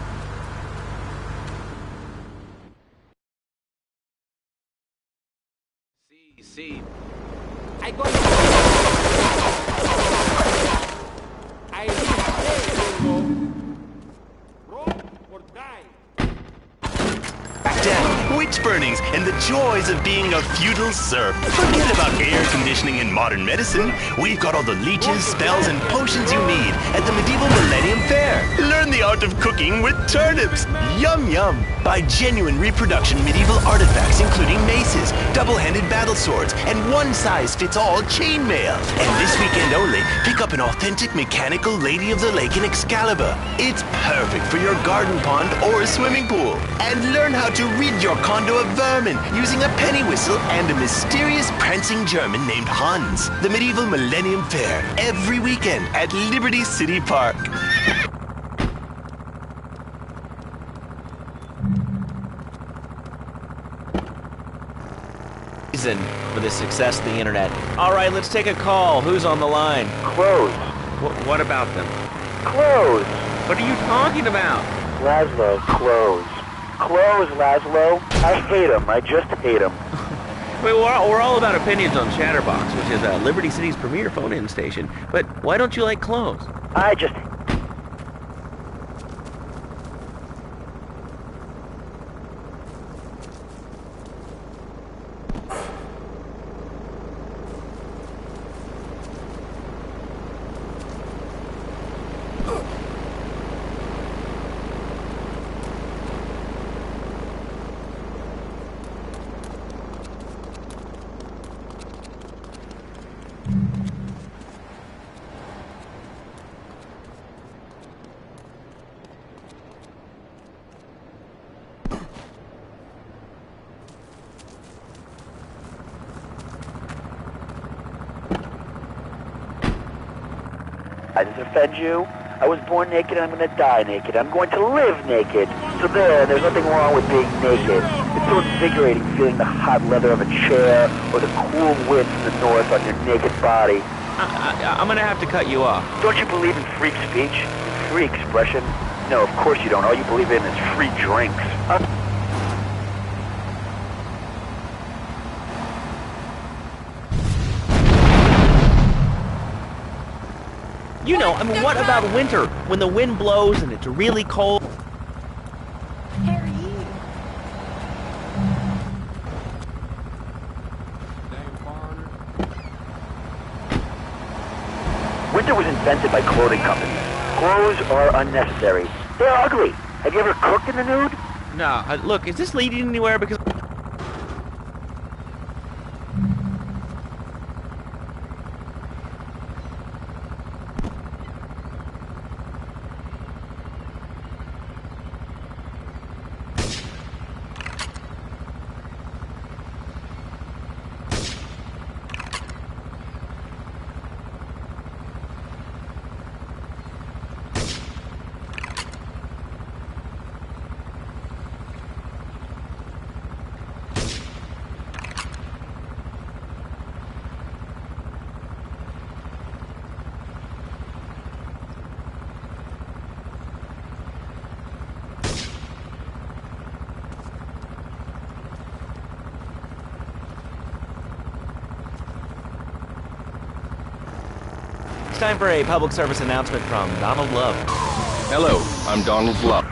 See. I got I need to roll or die. Back down. witch burnings, and the joys of being a feudal serf. Forget about air conditioning and modern medicine. We've got all the leeches, spells, and potions you need at the Medieval Millennium Fair. Learn the art of cooking with turnips. Yum yum. Buy genuine reproduction medieval artifacts including maces, double-handed battle swords, and one-size-fits-all chainmail. And this weekend only, pick up an authentic mechanical Lady of the Lake in Excalibur. It's perfect for your garden pond or a swimming pool. And learn how to rid your condo of vermin using a penny whistle and a mysterious prancing German named Hans. The Medieval Millennium Fair, every weekend at Liberty City Park. Reason for the success of the internet. All right, let's take a call. Who's on the line? Clothes. What about them? Clothes. What are you talking about? Laszlo, clothes. Clothes, Laszlo. I hate them. I just hate them. We're all about opinions on Chatterbox, which is Liberty City's premier phone-in station. But why don't you like clothes? I just... I didn't offend you. I was born naked and I'm going to die naked. I'm going to live naked. So there's nothing wrong with being naked. It's so invigorating feeling the hot leather of a chair or the cool wind from the north on your naked body. I'm going to have to cut you off. Don't you believe in free speech? Free expression? No, of course you don't. All you believe in is free drinks. You know, I mean, what about winter? When the wind blows and it's really cold? Winter was invented by clothing companies. Clothes are unnecessary. They're ugly. Have you ever cooked in the nude? No, look, is this leading anywhere? Because... time for a public service announcement from Donald Love. Hello, I'm Donald Love.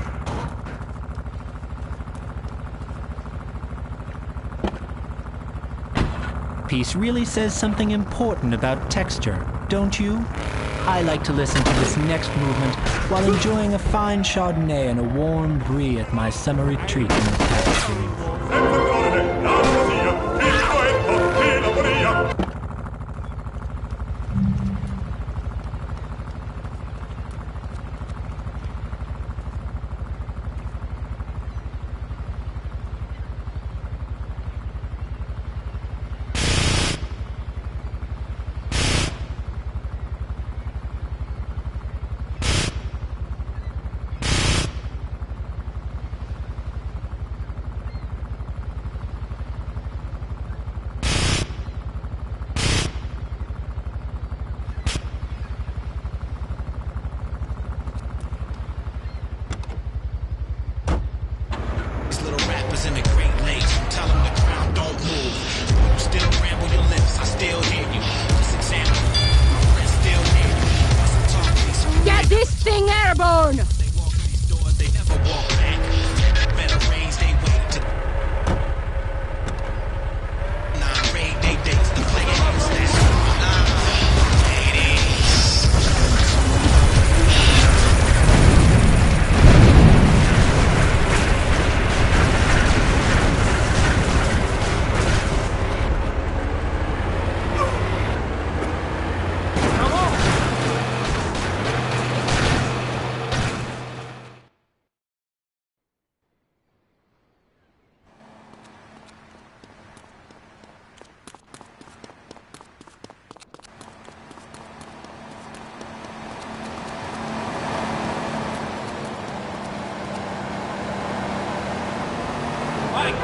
Piece really says something important about texture, don't you? I like to listen to this next movement while enjoying a fine Chardonnay and a warm brie at my summer retreat in the tapestry.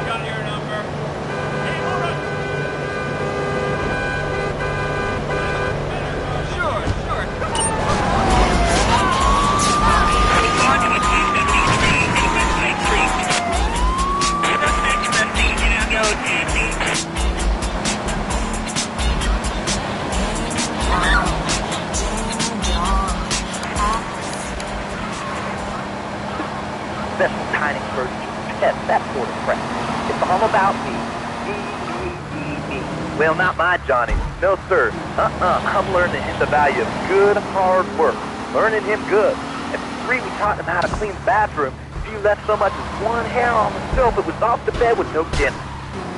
Got your number. Hey, hold on. Sure. Special tiny version of pet, that sort of crap. It's all about me. Me. Well, not my Johnny. No, sir. I'm learning him the value of good, hard work. Learning him good. At 3, we taught him how to clean the bathroom. If you left so much as one hair on the soap, it was off the bed with no dinner.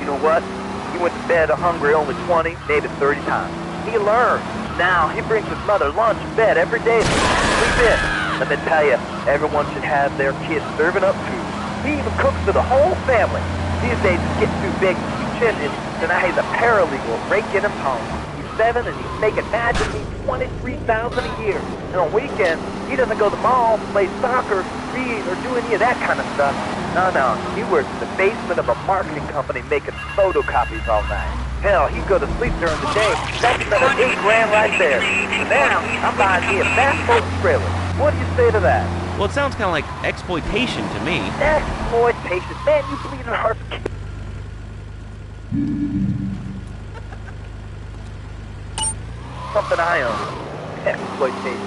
You know what? He went to bed hungry only 20, maybe 30 times. He learned. Now, he brings his mother lunch in bed every day. Sleep in. Let me tell you, everyone should have their kids serving up food. He even cooks for the whole family. These days it's getting too big to keep changing, so now he's a paralegal raking and pawning. He's 7 and he's making magically $23,000 a year. And on weekends, he doesn't go to the mall, play soccer, read, or do any of that kind of stuff. No, he works in the basement of a marketing company making photocopies all night. Hell, he'd go to sleep during the day. That's another $8 grand right there. So now, I'm buying me a fast boat trailer. What do you say to that? Well, it sounds kind of like exploitation to me. Exploitation. Man, you bleeding heart. Something I own. Exploitation.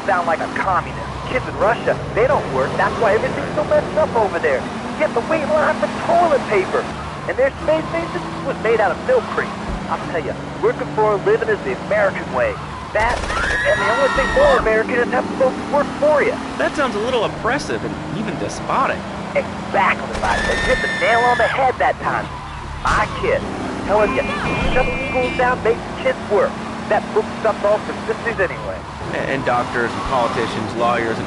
Sound like a communist. Kids in Russia, they don't work. That's why everything's so messed up over there. You get the wait line for toilet paper. And their space station was made out of milk cream. I'll tell you, working for a living is the American way. That, and the only thing more American is have folks work for you. That sounds a little oppressive and even despotic. Exactly right. They hit the nail on the head that time. My kid. Telling you, shut the schools down, make the kids work. That book stuff's all for sissies anyway. And doctors and politicians, lawyers, and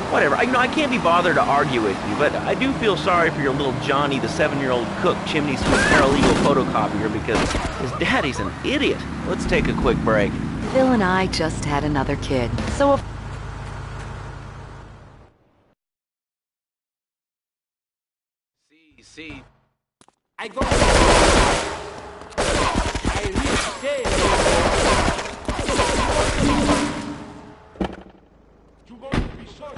whatever. I can't be bothered to argue with you, but I do feel sorry for your little Johnny, the 7-year-old cook, chimney sweep paralegal photocopier, because his daddy's an idiot. Let's take a quick break. Phil and I just had another kid, so if See. I go. I reach there. You going to be shot.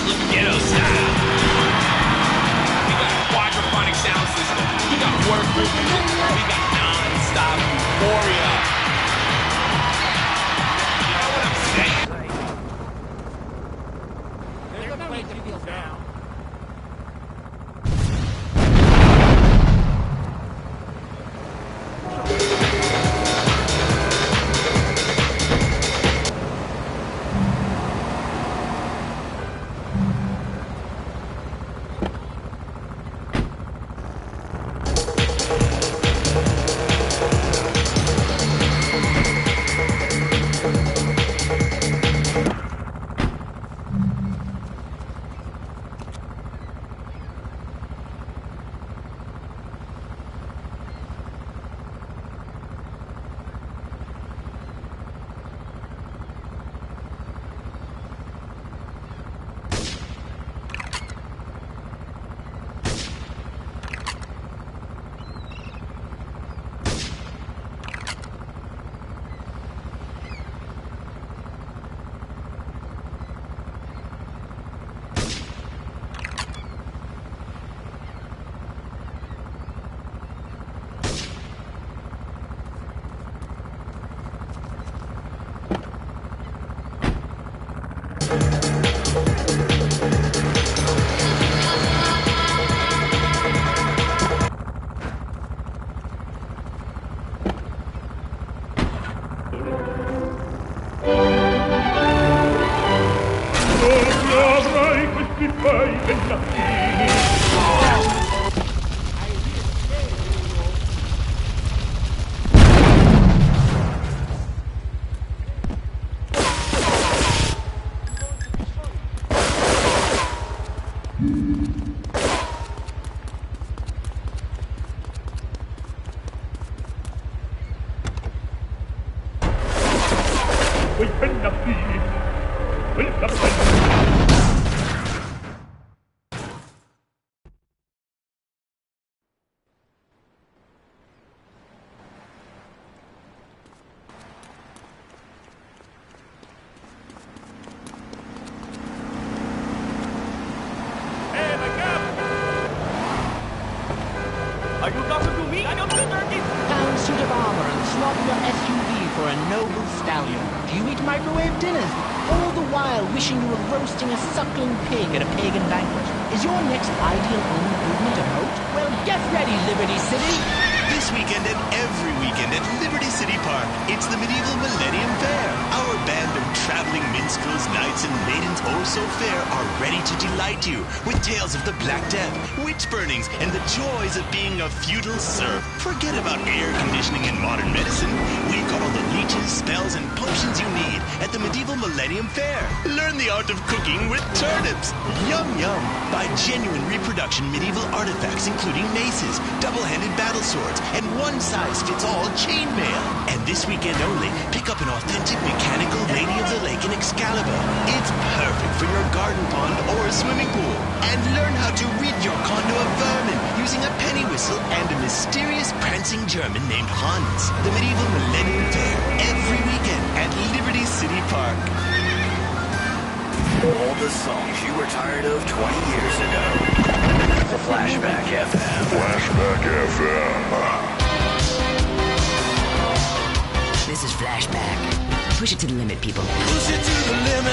Look ghetto style. We got a quadraphonic sound system. We got workload. We got non-stop euphoria. You know what I'm saying? There's no way to feel down. Are you talking to me? I don't feel dirty. Found suit of armor and swap your SUV for a noble stallion. Do you eat microwave dinners? All the while wishing you were roasting a suckling pig at a pagan banquet. Is your next ideal home improvement a moat? Well, get ready, Liberty City. This weekend and every weekend at Liberty City Park, it's the Medieval Millennium Fair. Our band of traveling minstrels, knights, and maidens oh so fair are ready to delight you with tales of the Black Death, witch burnings, and the joys of being a feudal serf. Forget about air conditioning and modern medicine. We've got all the leeches, spells, and potions you need at the Medieval Millennium Fair. Learn the art of cooking with turnips. Yum yum. Buy genuine reproduction medieval artifacts including maces, double-handed battle swords, and one-size-fits-all chainmail. And this weekend only, pick up an authentic mechanical Lady of the Lake in Excalibur. It's perfect for your garden pond or a swimming pool. And learn how to rid your condo of vermin using a penny whistle and a mysterious prancing German named Hans. The Medieval Millennium Fair, every weekend at Liberty City Park. All the songs you were tired of 20 years ago. Flashback FM. Flashback FM. This is Flashback. Push it to the limit, people. Push it to the limit.